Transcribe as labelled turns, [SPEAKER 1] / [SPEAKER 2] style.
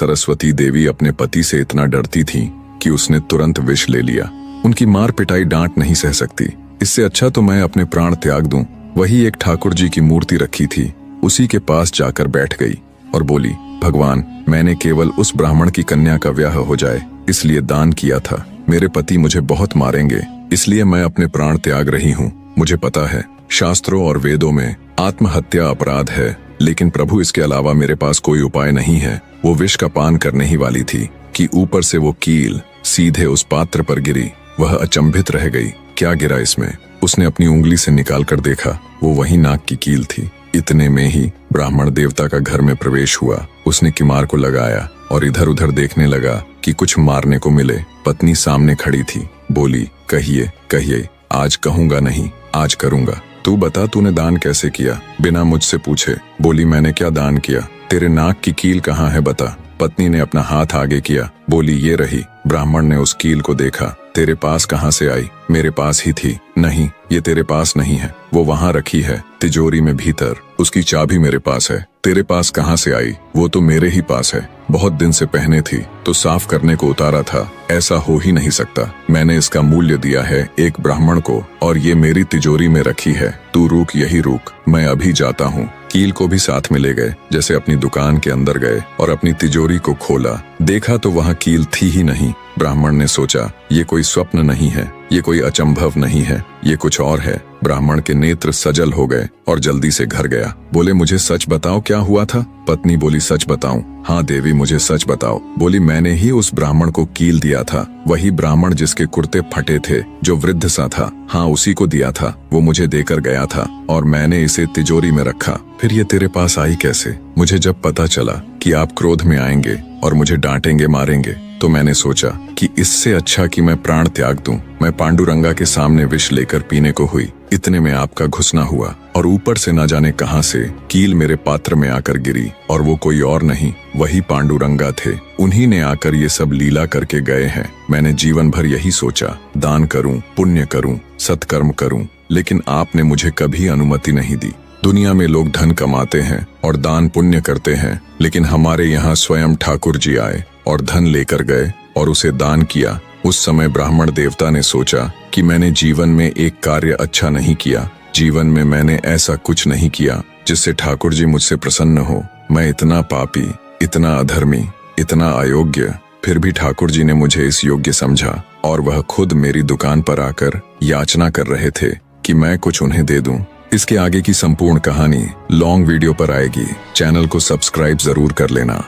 [SPEAKER 1] सरस्वती देवी अपने पति से इतना डरती थीं कि उसने तुरंत विष ले लिया। उनकी मार पिटाई डांट नहीं सह सकती। इससे अच्छा तो मैं अपने प्राण त्याग दूं। वही एक ठाकुर जी की मूर्ति रखी थी, उसी के पास जाकर बैठ गई और बोली, भगवान, मैंने केवल उस ब्राह्मण की कन्या का ब्याह हो जाए इसलिए दान किया था। मेरे पति मुझे बहुत मारेंगे, इसलिए मैं अपने प्राण त्याग रही हूँ। मुझे पता है शास्त्रों और वेदों में आत्महत्या अपराध है, लेकिन प्रभु इसके अलावा मेरे पास कोई उपाय नहीं है। वो विष का पान करने ही वाली थी कि ऊपर से वो कील सीधे उस पात्र पर गिरी। वह अचंभित रह गई, क्या गिरा इसमें? उसने अपनी उंगली से निकाल कर देखा, वो वही नाग की कील थी। इतने में ही ब्राह्मण देवता का घर में प्रवेश हुआ। उसने किमार को लगाया और इधर उधर देखने लगा कि कुछ मारने को मिले। पत्नी सामने खड़ी थी, बोली, कहिए कहिए। आज कहूंगा नहीं, आज करूंगा। तू बता, तूने दान कैसे किया? बिना मुझसे पूछे। बोली, मैंने क्या दान किया? तेरे नाक की कील कहाँ है, बता। पत्नी ने अपना हाथ आगे किया, बोली, ये रही। ब्राह्मण ने उस कील को देखा। तेरे पास कहाँ से आई? मेरे पास ही थी। नहीं, ये तेरे पास नहीं है, वो वहाँ रखी है तिजोरी में भीतर। उसकी चाबी मेरे पास है। तेरे पास कहाँ से आई? वो तो मेरे ही पास है। बहुत दिन से पहने थी तो साफ करने को उतारा था। ऐसा हो ही नहीं सकता। मैंने इसका मूल्य दिया है एक ब्राह्मण को और ये मेरी तिजोरी में रखी है। तू रुक, यही रुक, मैं अभी जाता हूँ। कील को भी साथ में ले गए। जैसे अपनी दुकान के अंदर गए और अपनी तिजोरी को खोला, देखा तो वहाँ कील थी ही नहीं। ब्राह्मण ने सोचा, ये कोई स्वप्न नहीं है, ये कोई अचंभव नहीं है, ये कुछ और है। ब्राह्मण के नेत्र सजल हो गए और जल्दी से घर गया। बोले, मुझे सच बताओ, क्या हुआ था? पत्नी बोली, सच बताऊं? हाँ देवी, मुझे सच बताओ। बोली, मैंने ही उस ब्राह्मण को कील दिया था। वही ब्राह्मण जिसके कुर्ते फटे थे, जो वृद्ध सा था। हाँ, उसी को दिया था। वो मुझे देकर गया था और मैंने इसे तिजोरी में रखा। फिर ये तेरे पास आई कैसे? मुझे जब पता चला कि आप क्रोध में आएंगे और मुझे डांटेंगे, मारेंगे, तो मैंने सोचा कि इससे अच्छा कि मैं प्राण त्याग दूं। मैं पांडुरंगा के सामने विष लेकर पीने को हुई। इतने में आपका घुसना हुआ और ऊपर से न जाने कहां से कील मेरे पात्र में आकर गिरी। और वो कोई और नहीं, वही पांडुरंगा थे। उन्हीं ने आकर ये सब लीला करके गए हैं। मैंने जीवन भर यही सोचा, दान करूं, पुण्य करूं, सत्कर्म करूं, लेकिन आपने मुझे कभी अनुमति नहीं दी। दुनिया में लोग धन कमाते हैं और दान पुण्य करते हैं, लेकिन हमारे यहाँ स्वयं ठाकुर जी आए और धन लेकर गए और उसे दान किया। उस समय ब्राह्मण देवता ने सोचा कि मैंने जीवन में एक कार्य अच्छा नहीं किया। जीवन में मैंने ऐसा कुछ नहीं किया जिससे ठाकुर जी मुझसे प्रसन्न हो। मैं इतना पापी, इतना अधर्मी, इतना अयोग्य, फिर भी ठाकुर जी ने मुझे इस योग्य समझा और वह खुद मेरी दुकान पर आकर याचना कर रहे थे कि मैं कुछ उन्हें दे दूं। इसके आगे की संपूर्ण कहानी लॉन्ग वीडियो पर आएगी। चैनल को सब्सक्राइब जरूर कर लेना।